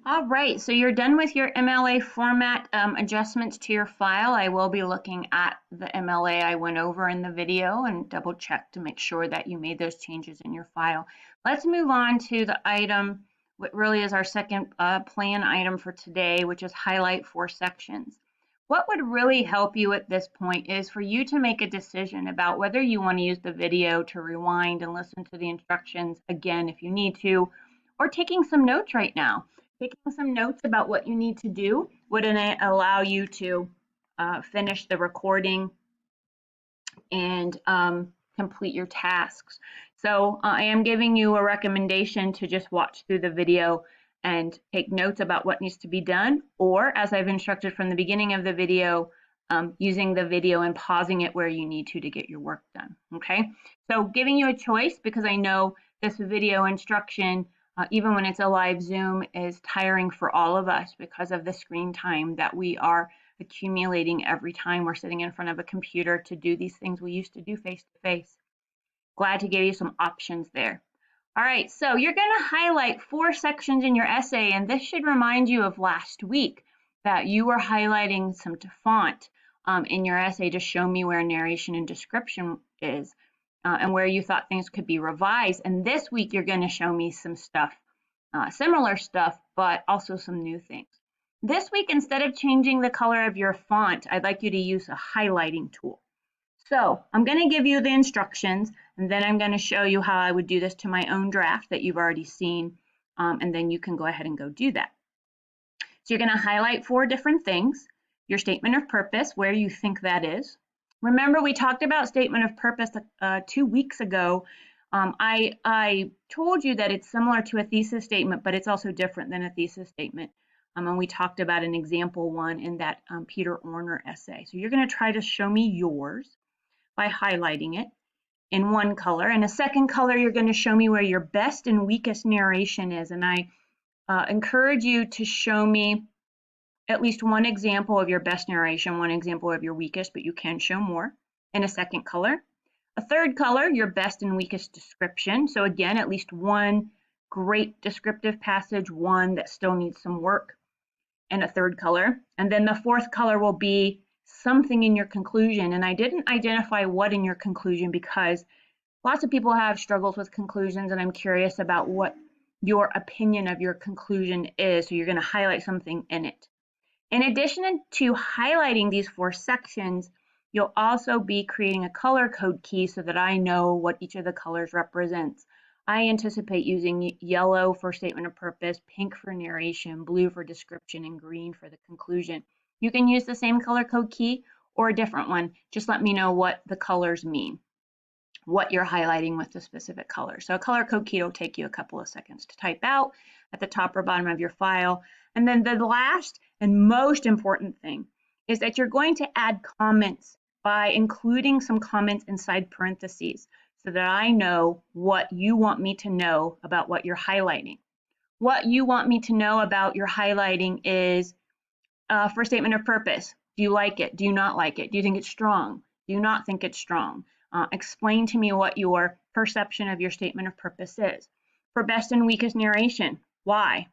All right, so you're done with your MLA format adjustments to your file. I will be looking at the MLA I went over in the video and double check to make sure that you made those changes in your file. Let's move on to the item, what really is our second plan item for today, which is highlight 4 sections. What would really help you at this point is for you to make a decision about whether you want to use the video to rewind and listen to the instructions again if you need to, or taking some notes right now. Taking some notes about what you need to do would allow you to finish the recording and complete your tasks. So I am giving you a recommendation to just watch through the video and take notes about what needs to be done, or as I've instructed from the beginning of the video, using the video and pausing it where you need to get your work done. Okay, so giving you a choice because I know this video instruction, even when it's a live Zoom, is tiring for all of us because of the screen time that we are accumulating every time we're sitting in front of a computer to do these things we used to do face to face. Glad to give you some options there. All right, so you're going to highlight 4 sections in your essay, and this should remind you of last week that you were highlighting some font in your essay to show me where narration and description is and where you thought things could be revised. And this week you're going to show me some stuff, similar stuff, but also some new things. This week, instead of changing the color of your font, I'd like you to use a highlighting tool. So I'm going to give you the instructions, and then I'm going to show you how I would do this to my own draft that you've already seen, and then you can go ahead and go do that. So you're going to highlight 4 different things. Your statement of purpose, where you think that is. Remember, we talked about statement of purpose 2 weeks ago. I told you that it's similar to a thesis statement, but it's also different than a thesis statement. And we talked about an example one in that Peter Orner essay. So you're going to try to show me yours by highlighting it in one color. And a second color, you're going to show me where your best and weakest narration is. And I encourage you to show me at least one example of your best narration, one example of your weakest, but you can show more in a second color. A third color, your best and weakest description. So again, at least one great descriptive passage, one that still needs some work, and a third color. And then the fourth color will be something in your conclusion. And I didn't identify what in your conclusion because lots of people have struggles with conclusions, and I'm curious about what your opinion of your conclusion is. So you're going to highlight something in it. In addition to highlighting these 4 sections, you'll also be creating a color code key so that I know what each of the colors represents. I anticipate using yellow for statement of purpose, pink for narration, blue for description, and green for the conclusion. You can use the same color code key or a different one. Just let me know what the colors mean, what you're highlighting with the specific color. So a color code key will take you a couple of seconds to type out at the top or bottom of your file. And then the last and most important thing is that you're going to add comments by including some comments inside parentheses so that I know what you want me to know about what you're highlighting. What you want me to know about your highlighting is for statement of purpose. Do you like it? Do you not like it? Do you think it's strong? Do you not think it's strong? Explain to me what your perception of your statement of purpose is. For best and weakest narration, why?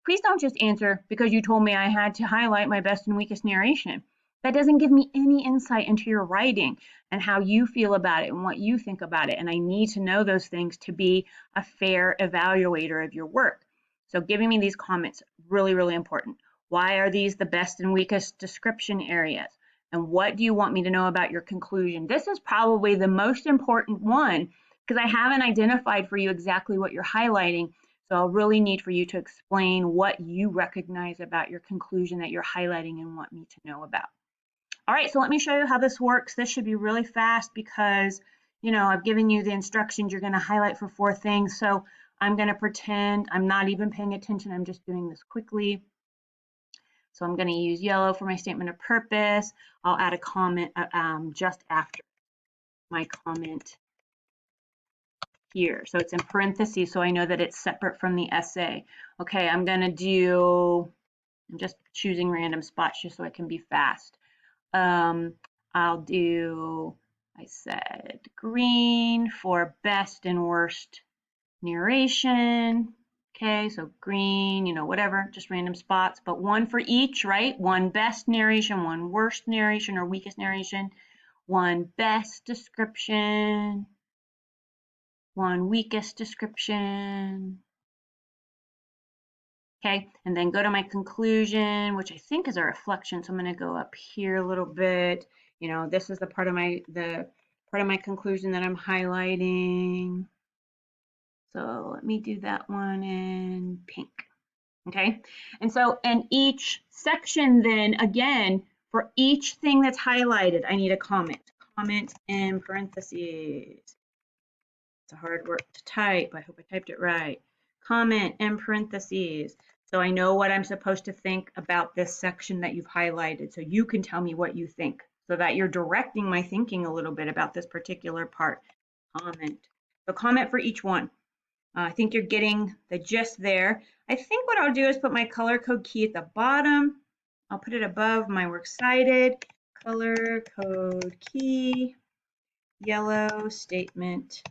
Please don't just answer because you told me I had to highlight my best and weakest narration. That doesn't give me any insight into your writing and how you feel about it and what you think about it. And I need to know those things to be a fair evaluator of your work. So giving me these comments, really, really important. Why are these the best and weakest description areas? And what do you want me to know about your conclusion? This is probably the most important one because I haven't identified for you exactly what you're highlighting. So I'll really need for you to explain what you recognize about your conclusion that you're highlighting and want me to know about. All right, so let me show you how this works. This should be really fast because, you know, I've given you the instructions. You're going to highlight for 4 things. So I'm going to pretend I'm not even paying attention. I'm just doing this quickly. So I'm going to use yellow for my statement of purpose. I'll add a comment just after my comment here. So it's in parentheses, so I know that it's separate from the essay. Okay, I'm just choosing random spots just so I can be fast. I'll do, I said green for best and worst narration. Okay, so green, you know, whatever, just random spots, but one for each, right? One best narration, one worst narration or weakest narration, one best description, one weakest description. Okay, and then go to my conclusion, which I think is a reflection. So I'm going to go up here a little bit. You know, this is the part of my conclusion that I'm highlighting. So let me do that one in pink. Okay, and so in each section, then again, for each thing that's highlighted, I need a comment. Comment in parentheses. It's a hard word to type. I hope I typed it right. Comment in parentheses. So I know what I'm supposed to think about this section that you've highlighted. So you can tell me what you think so that you're directing my thinking a little bit about this particular part. Comment. So comment for each one. I think you're getting the gist there. I think what I'll do is put my color code key at the bottom. I'll put it above my works cited. Color code key, yellow statement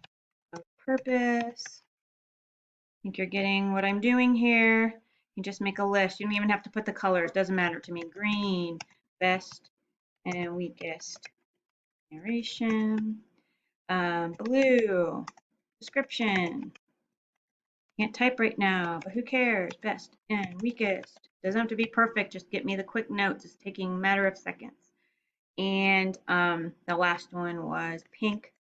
of purpose. I think you're getting what I'm doing here. You just make a list. You don't even have to put the colors. Doesn't matter to me. Green, best and weakest narration. Blue, description. Can't type right now, but who cares? Best and weakest. Doesn't have to be perfect. Just get me the quick notes. It's taking a matter of seconds. And the last one was pink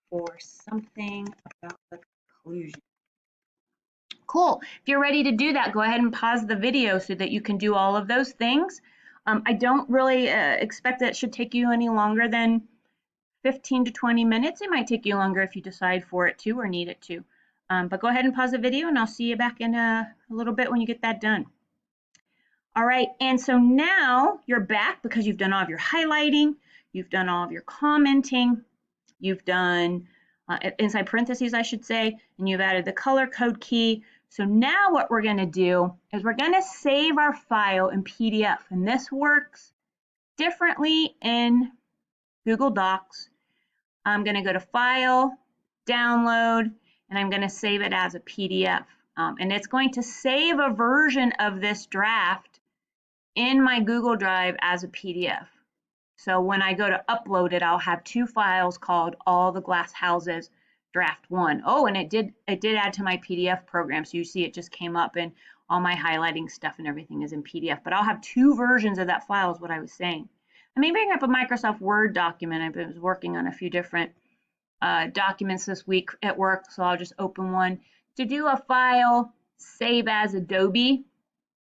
for something about the conclusion. Cool. If you're ready to do that, go ahead and pause the video so that you can do all of those things. I don't really expect that it should take you any longer than 15 to 20 minutes. It might take you longer if you decide for it to or need it to. But go ahead and pause the video and I'll see you back in a little bit when you get that done. All right, and so now you're back because you've done all of your highlighting, you've done all of your commenting, you've done inside parentheses, I should say, and you've added the color code key. So now what we're going to do is we're going to save our file in PDF, and this works differently in Google Docs. I'm going to go to File, Download, and I'm going to save it as a PDF. And it's going to save a version of this draft in my Google Drive as a PDF. So when I go to upload it, I'll have two files called All the Glass Houses Draft 1. Oh, and it did add to my PDF program. So you see it just came up and all my highlighting stuff and everything is in PDF. But I'll have two versions of that file is what I was saying. I may bring up a Microsoft Word document. I was working on a few different documents this week at work. So I'll just open one. To do a file, save as Adobe.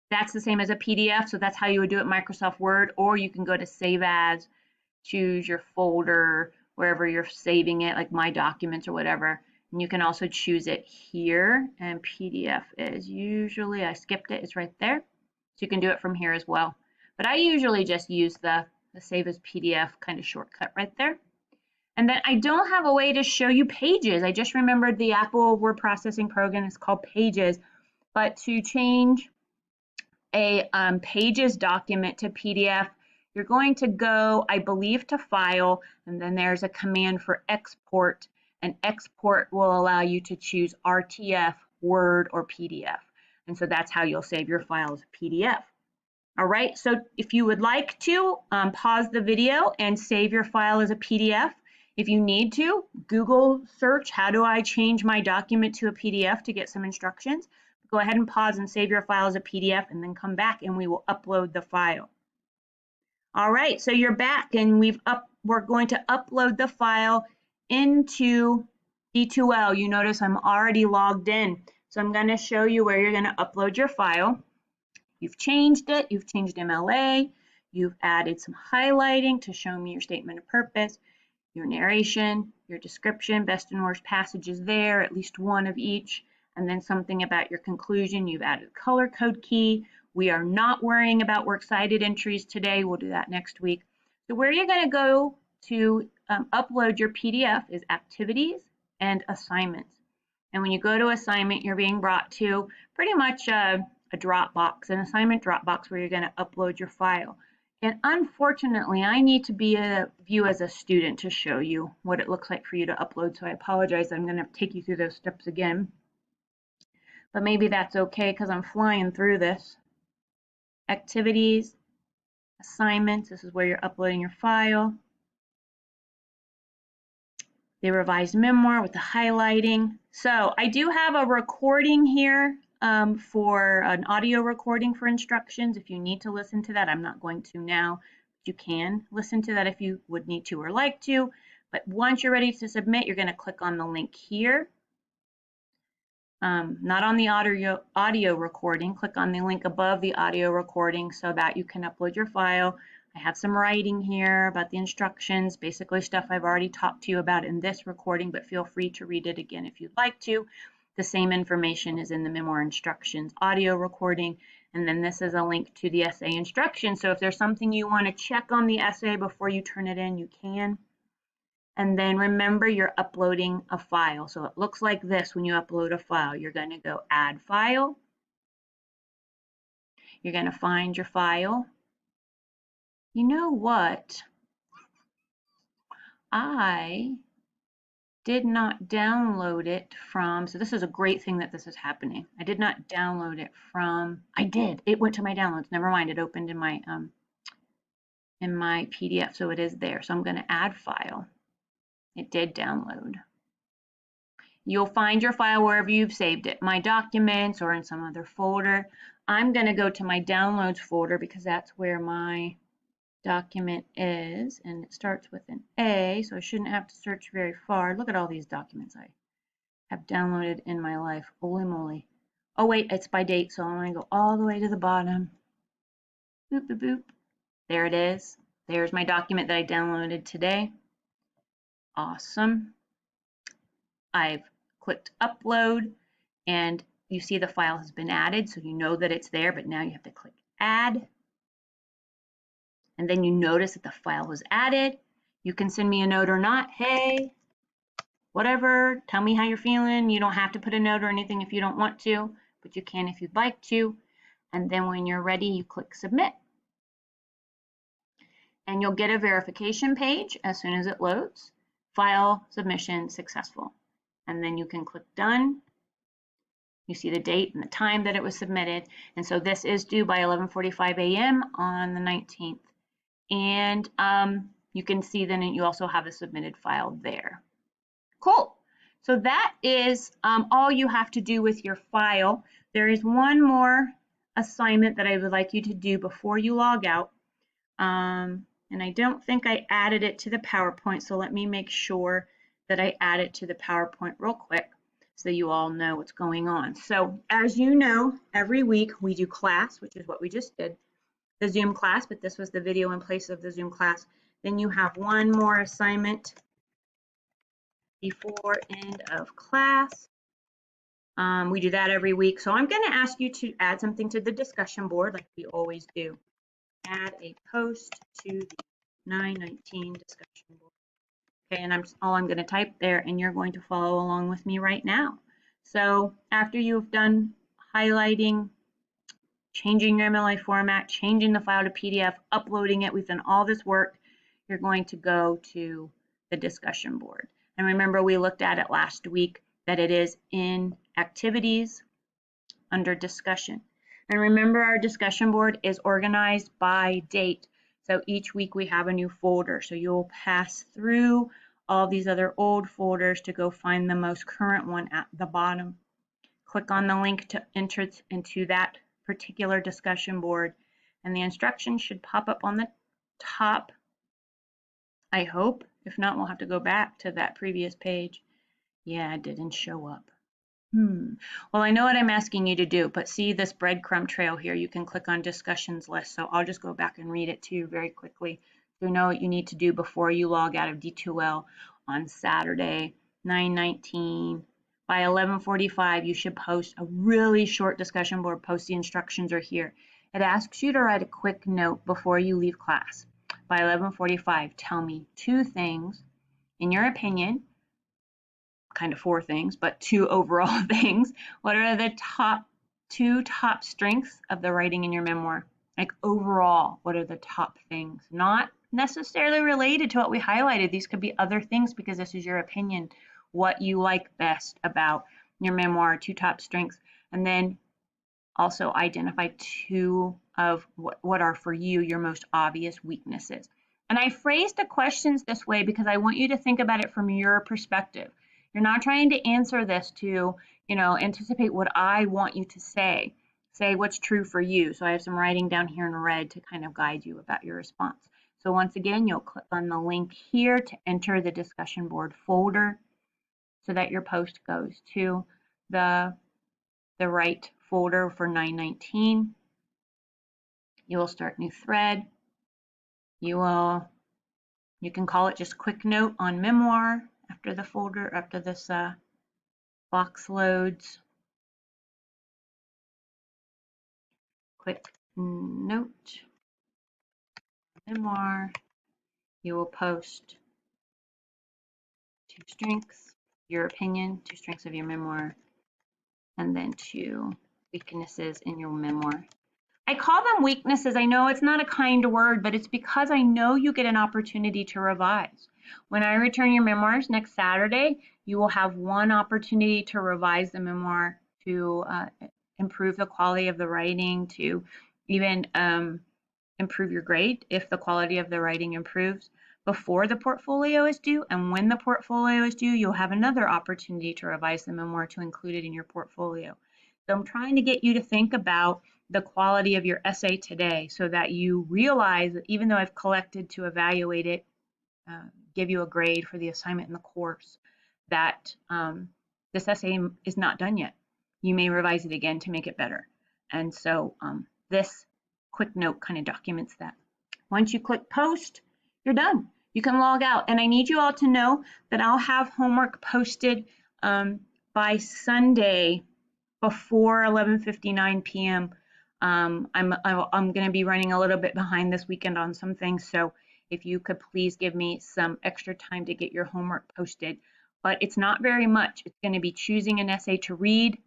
That's the same as a PDF, so that's how you would do it in Microsoft Word, or you can go to Save As, choose your folder, wherever you're saving it, like My Documents or whatever, and you can also choose it here, and PDF is usually, I skipped it, it's right there, so you can do it from here as well. But I usually just use the Save as PDF kind of shortcut right there. And then I don't have a way to show you Pages. I just remembered the Apple word processing program is called Pages, but to change a Pages document to PDF, you're going to go, I believe, to File, and then there's a command for Export, and Export will allow you to choose RTF, Word, or PDF. And so that's how you'll save your file as a PDF. All right, so if you would like to, pause the video and save your file as a PDF. If you need to, Google search, how do I change my document to a PDF to get some instructions. Go ahead and pause and save your file as a PDF and then come back and we will upload the file. All right, so you're back and we're going to upload the file into D2L. You notice I'm already logged in. So I'm going to show you where you're going to upload your file. You've changed it, you've changed MLA, you've added some highlighting to show me your statement of purpose, your narration, your description, best and worst passages there, at least one of each. And then something about your conclusion. You've added a color code key. We are not worrying about works cited entries today. We'll do that next week. So where you're going to go to upload your PDF is activities and assignments. And when you go to assignment, you're being brought to pretty much a Dropbox, an assignment Dropbox where you're going to upload your file. And unfortunately, I need to be a view as a student to show you what it looks like for you to upload. So I apologize. I'm going to take you through those steps again. but maybe that's okay because I'm flying through this. Activities, assignments, this is where you're uploading your file. The revised memoir with the highlighting. So I do have a recording here for an audio recording for instructions. If you need to listen to that, I'm not going to now. You can listen to that if you would need to or like to. But once you're ready to submit, you're going to click on the link here. Not on the audio recording. Click on the link above the audio recording so that you can upload your file. I have some writing here about the instructions, basically stuff I've already talked to you about in this recording, but feel free to read it again if you'd like to. The same information is in the memoir instructions audio recording, and then this is a link to the essay instructions. So if there's something you want to check on the essay before you turn it in, you can. And then remember you're uploading a file. So it looks like this when you upload a file. You're going to go add file. You're going to find your file. You know what? I did not download it from, so this is a great thing that this is happening. I did not download it from, I did. It went to my downloads. Never mind. It opened in my PDF, so it is there. So I'm going to add file. It did download. You'll find your file wherever you've saved it, My Documents or in some other folder. I'm going to go to my Downloads folder because that's where my document is, and it starts with an A, so I shouldn't have to search very far. Look at all these documents I have downloaded in my life. Holy moly. Oh wait, it's by date, so I'm going to go all the way to the bottom. Boop, boop, boop. There it is. There's my document that I downloaded today. Awesome. I've clicked upload, and you see the file has been added, so you know that it's there, but now you have to click add. And then you notice that the file was added. You can send me a note or not. Hey, whatever, tell me how you're feeling. You don't have to put a note or anything if you don't want to, but you can if you'd like to. And then when you're ready, you click submit. And you'll get a verification page as soon as it loads. File submission successful. And then you can click done. You see the date and the time that it was submitted. And so this is due by 11:45 a.m. on the 19th. And you can see then you also have a submitted file there. Cool. So that is all you have to do with your file. There is one more assignment that I would like you to do before you log out. And I don't think I added it to the PowerPoint, so let me make sure that I add it to the PowerPoint real quick so you all know what's going on. So as you know, every week we do class, which is what we just did, the Zoom class, but this was the video in place of the Zoom class. Then you have one more assignment before end of class. We do that every week. So I'm going to ask you to add something to the discussion board like we always do. Add a post to the 919 discussion board. Okay, and all I'm going to type there, and you're going to follow along with me right now. So after you've done highlighting, changing your MLA format, changing the file to PDF, uploading it, we've done all this work, you're going to go to the discussion board. And remember, we looked at it last week that it is in activities under discussion. And remember, our discussion board is organized by date. So each week we have a new folder. So you'll pass through all these other old folders to go find the most current one at the bottom. Click on the link to enter into that particular discussion board, and the instructions should pop up on the top, I hope. If not, we'll have to go back to that previous page. Yeah, it didn't show up. Well, I know what I'm asking you to do, but see this breadcrumb trail here, you can click on discussions list. So I'll just go back and read it to you very quickly. You know what you need to do before you log out of D2L on Saturday, 9/19. By 11:45, you should post a really short discussion board post. The instructions are here. It asks you to write a quick note before you leave class. By 11:45, tell me 2 things, in your opinion, kind of 4 things, but 2 overall things. What are the 2 top strengths of the writing in your memoir? Like overall, what are the top things? Not necessarily related to what we highlighted. These could be other things because this is your opinion. What you like best about your memoir, 2 top strengths. and then also identify 2 of what are for you your most obvious weaknesses. And I phrased the questions this way because I want you to think about it from your perspective. You're not trying to answer this to, anticipate what I want you to say. Say what's true for you. So I have some writing down here in red to kind of guide you about your response. So once again, you'll click on the link here to enter the discussion board folder so that your post goes to the right folder for 919. You will start new thread. You can call it just quick note on memoir after the folder, after this box loads. Quick note, memoir. You will post 2 strengths, your opinion, 2 strengths of your memoir, and then 2 weaknesses in your memoir. I call them weaknesses. I know it's not a kind word, but it's because I know you get an opportunity to revise. When I return your memoirs next Saturday, you will have one opportunity to revise the memoir, to improve the quality of the writing, to even improve your grade if the quality of the writing improves before the portfolio is due. And when the portfolio is due, you'll have another opportunity to revise the memoir to include it in your portfolio. So I'm trying to get you to think about the quality of your essay today so that you realize that even though I've collected to evaluate it, give you a grade for the assignment in the course, that this essay is not done yet. You may revise it again to make it better. And so this quick note kind of documents that. Once you click post, you're done. You can log out. And I need you all to know that I'll have homework posted by Sunday before 11:59 p.m. I'm going to be running a little bit behind this weekend on some things, so if you could please give me some extra time to get your homework posted. But it's not very much. It's going to be choosing an essay to read,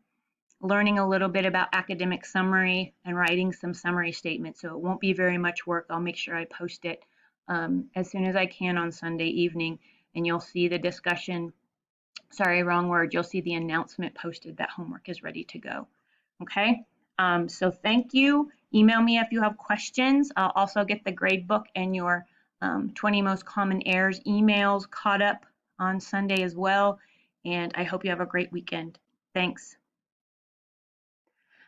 learning a little bit about academic summary, and writing some summary statements. So it won't be very much work. I'll make sure I post it as soon as I can on Sunday evening, and you'll see the discussion. Sorry, wrong word. You'll see the announcement posted that homework is ready to go. Okay, so thank you. Email me if you have questions. I'll also get the grade book and your 20 most common errors emails caught up on Sunday as well. And I hope you have a great weekend. Thanks.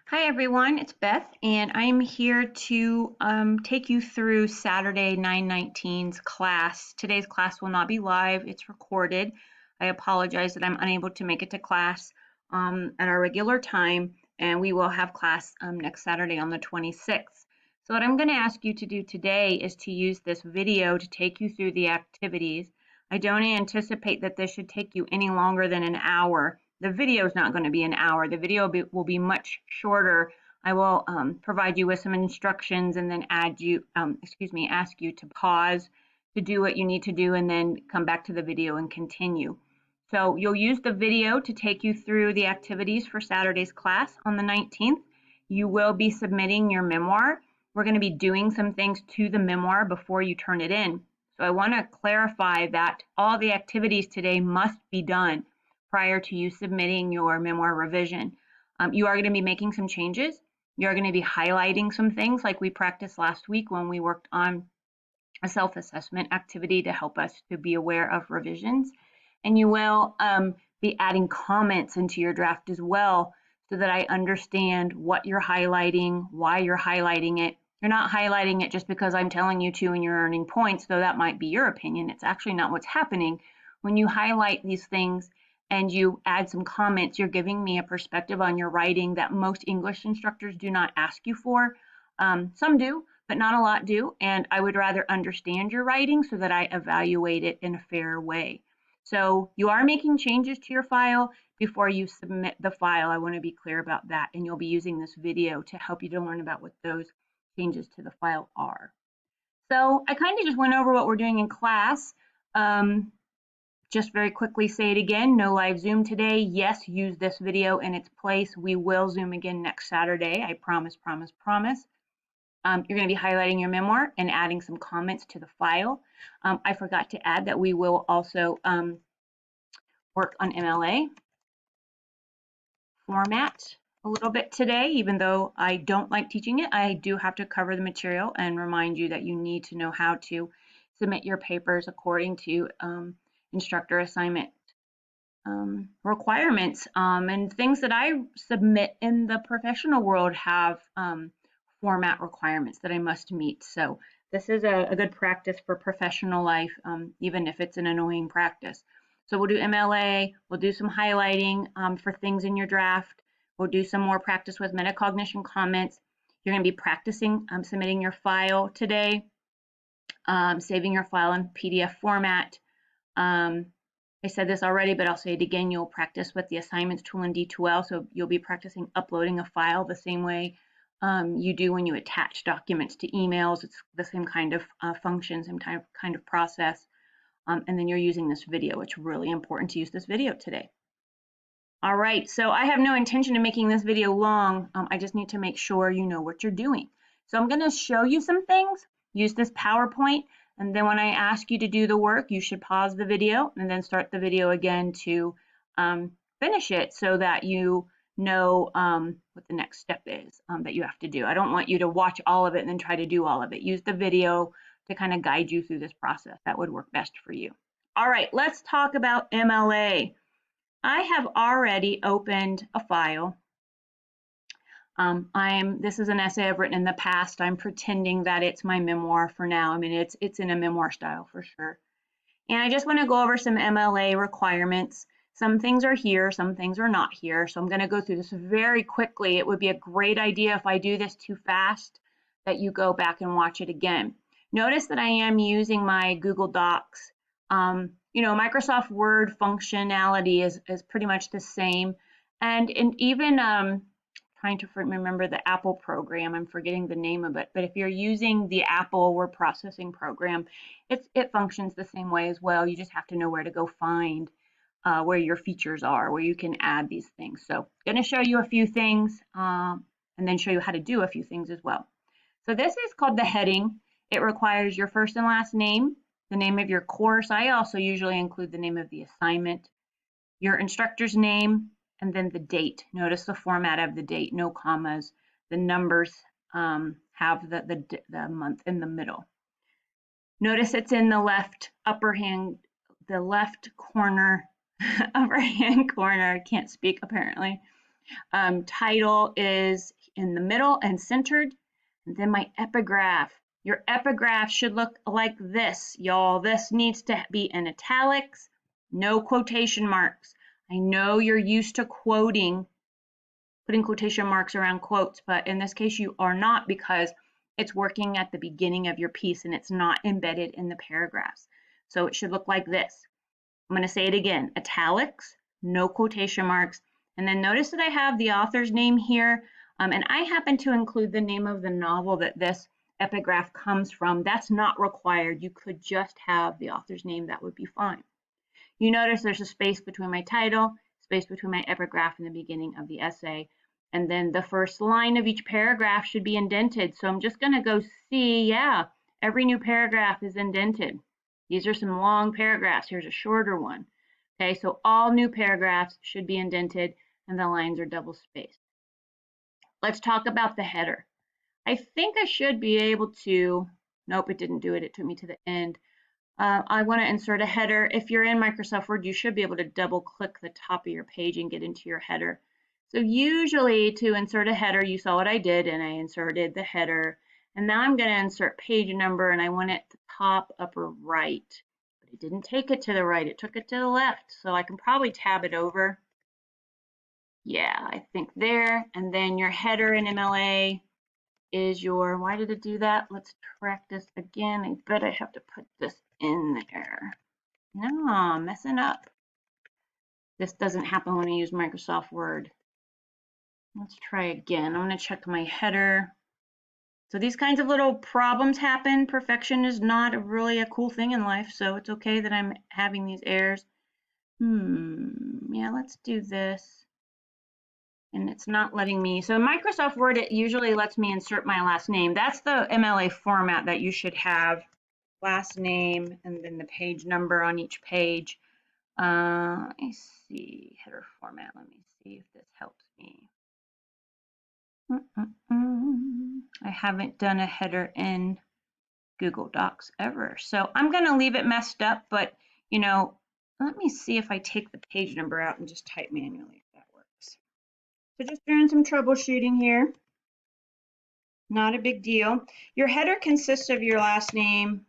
Hi everyone, it's Beth, and I'm here to take you through Saturday 9/19's class. Today's class will not be live, it's recorded. I apologize that I'm unable to make it to class at our regular time, and we will have class next Saturday on the 26th. So what I'm going to ask you to do today is to use this video to take you through the activities. I don't anticipate that this should take you any longer than an hour. The video is not going to be an hour. The video will be much shorter. I will provide you with some instructions and then ask you to pause to do what you need to do and then come back to the video and continue. So you'll use the video to take you through the activities for Saturday's class on the 19th. You will be submitting your memoir. We're going to be doing some things to the memoir before you turn it in. So I want to clarify that all the activities today must be done prior to you submitting your memoir revision. You are going to be making some changes. You're going to be highlighting some things like we practiced last week when we worked on a self-assessment activity to help us to be aware of revisions. And you will be adding comments into your draft as well so that I understand what you're highlighting, why you're highlighting it. You're not highlighting it just because I'm telling you to and you're earning points, though that might be your opinion. It's actually not what's happening. When you highlight these things and you add some comments, you're giving me a perspective on your writing that most English instructors do not ask you for. Some do, but not a lot do. And I would rather understand your writing so that I evaluate it in a fair way. So you are making changes to your file before you submit the file. I want to be clear about that. And you'll be using this video to help you to learn about what those changes to the file are. So I kind of just went over what we're doing in class. Just very quickly say it again, no live Zoom today. Yes, use this video in its place. We will Zoom again next Saturday. I promise, promise, promise. You're going to be highlighting your memoir and adding some comments to the file. I forgot to add that we will also work on MLA format a little bit today, even though I don't like teaching it. I do have to cover the material and remind you that you need to know how to submit your papers according to instructor assignment requirements. And things that I submit in the professional world have format requirements that I must meet. So this is a good practice for professional life, even if it's an annoying practice. So we'll do MLA, we'll do some highlighting for things in your draft. We'll do some more practice with metacognition comments. You're going to be practicing submitting your file today, saving your file in PDF format. I said this already, but I'll say it again. You'll practice with the assignments tool in D2L. So you'll be practicing uploading a file the same way you do when you attach documents to emails. It's the same kind of function, same kind of process. And then you're using this video. It's really important to use this video today. All right, so I have no intention of making this video long. I just need to make sure you know what you're doing. So I'm going to show you some things, use this PowerPoint, and then when I ask you to do the work, you should pause the video and then start the video again to finish it so that you know what the next step is that you have to do. I don't want you to watch all of it and then try to do all of it. Use the video to kind of guide you through this process. That would work best for you. All right, let's talk about MLA. I have already opened a file. This is an essay I've written in the past. I'm pretending that it's my memoir for now. I mean, it's in a memoir style for sure. And I just want to go over some MLA requirements. Some things are here, some things are not here. So I'm going to go through this very quickly. It would be a great idea if I do this too fast that you go back and watch it again. Notice that I am using my Google Docs. Microsoft Word functionality is pretty much the same. And even trying to remember the Apple program, I'm forgetting the name of it, but if you're using the Apple word processing program, it functions the same way as well. You just have to know where to go find where your features are, where you can add these things. So I'm going to show you a few things and then show you how to do a few things as well. So this is called the heading. It requires your first and last name, the name of your course. I also usually include the name of the assignment, your instructor's name, and then the date. Notice the format of the date, no commas. The numbers have the month in the middle. Notice it's in the left corner, upper hand corner. I can't speak apparently. Title is in the middle and centered. And then my epigraph. Your epigraph should look like this, y'all. This needs to be in italics, no quotation marks. I know you're used to putting quotation marks around quotes, but in this case you are not because it's working at the beginning of your piece and it's not embedded in the paragraphs. So it should look like this. I'm going to say it again, italics, no quotation marks. And then notice that I have the author's name here, and I happen to include the name of the novel that this epigraph comes from. That's not required. You could just have the author's name. That would be fine. You notice there's a space between my title, space between my epigraph and the beginning of the essay. And then the first line of each paragraph should be indented. So I'm just going to go see, yeah, every new paragraph is indented. These are some long paragraphs. Here's a shorter one. Okay, so all new paragraphs should be indented and the lines are double spaced. Let's talk about the header. I think I should be able to, nope, it didn't do it. It took me to the end. I want to insert a header. If you're in Microsoft Word, you should be able to double click the top of your page and get into your header. So usually to insert a header, you saw what I did and I inserted the header. And now I'm going to insert page number and I want it the top upper right. But it didn't take it to the right, it took it to the left. So I can probably tab it over. Yeah, I think there. And then your header in MLA is your, why did it do that? Let's track this again. I bet I have to put this in there. No, I'm messing up. This doesn't happen when I use Microsoft Word. Let's try again. I'm going to check my header. So these kinds of little problems happen. Perfection is not really a cool thing in life, so it's okay that I'm having these errors. Yeah, let's do this. And it's not letting me. So in Microsoft Word, it usually lets me insert my last name. That's the MLA format that you should have. Last name and then the page number on each page. Let me see, header format. Let me see if this helps me. I haven't done a header in Google Docs ever. So I'm going to leave it messed up, but you know, let me see if I take the page number out and just type manually if that works. So just doing some troubleshooting here. Not a big deal. Your header consists of your last name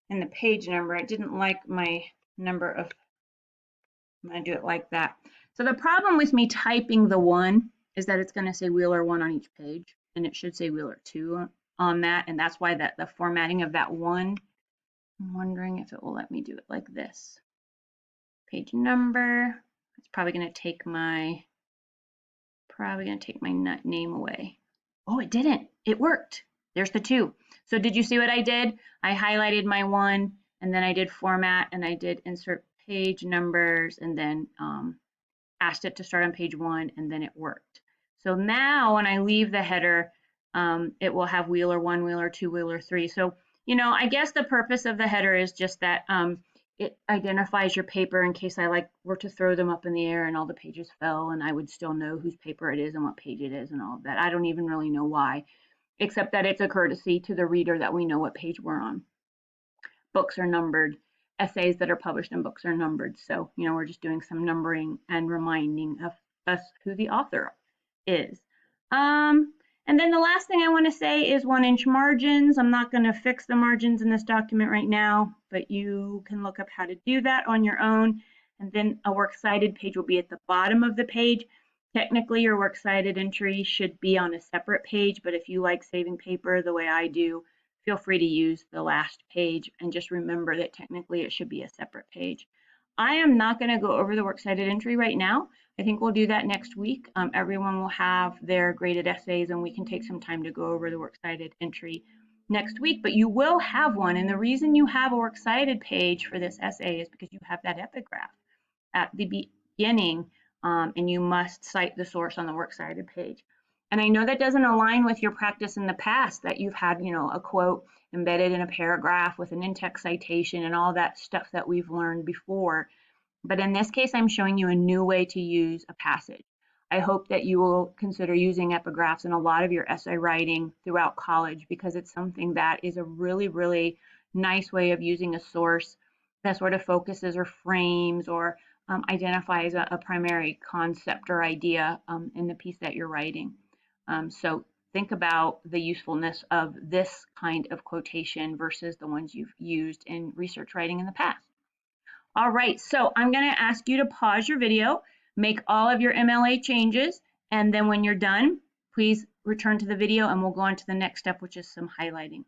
and the page number. I didn't like my number of, I'm going to do it like that. So the problem with me typing the 1 is that it's going to say Wheeler 1 on each page, and it should say Wheeler 2 on that, and that's why the formatting of that 1, I'm wondering if it will let me do it like this. Page number, it's probably going to take my name away. Oh, it didn't. It worked. There's the 2. So did you see what I did? I highlighted my 1, and then I did format, and I did insert page numbers, and then asked it to start on page 1, and then it worked. So now when I leave the header, it will have Wheeler 1, Wheeler 2, Wheeler 3. So, you know, I guess the purpose of the header is just that it identifies your paper in case I were to throw them up in the air and all the pages fell, and I would still know whose paper it is and what page it is and all of that. I don't even really know why, except that it's a courtesy to the reader that we know what page we're on. Books are numbered. Essays that are published in books are numbered. So, you know, we're just doing some numbering and reminding of us who the author is. And then the last thing I want to say is 1-inch margins. I'm not going to fix the margins in this document right now, but you can look up how to do that on your own. And then a works cited page will be at the bottom of the page. Technically, your works cited entry should be on a separate page, but if you like saving paper the way I do, feel free to use the last page, and just remember that technically it should be a separate page. I am not going to go over the works cited entry right now. I think we'll do that next week. Everyone will have their graded essays, and we can take some time to go over the works cited entry next week, but you will have one. And the reason you have a works cited page for this essay is because you have that epigraph at the beginning, and you must cite the source on the works cited page. And I know that doesn't align with your practice in the past, that you've had, you know, a quote embedded in a paragraph with an in-text citation and all that stuff that we've learned before. But in this case, I'm showing you a new way to use a passage. I hope that you will consider using epigraphs in a lot of your essay writing throughout college, because it's something that is a really, really nice way of using a source that sort of focuses or frames or identifies a primary concept or idea in the piece that you're writing. So think about the usefulness of this kind of quotation versus the ones you've used in research writing in the past. All right, so I'm going to ask you to pause your video, make all of your MLA changes, and then when you're done, please return to the video and we'll go on to the next step, which is some highlighting.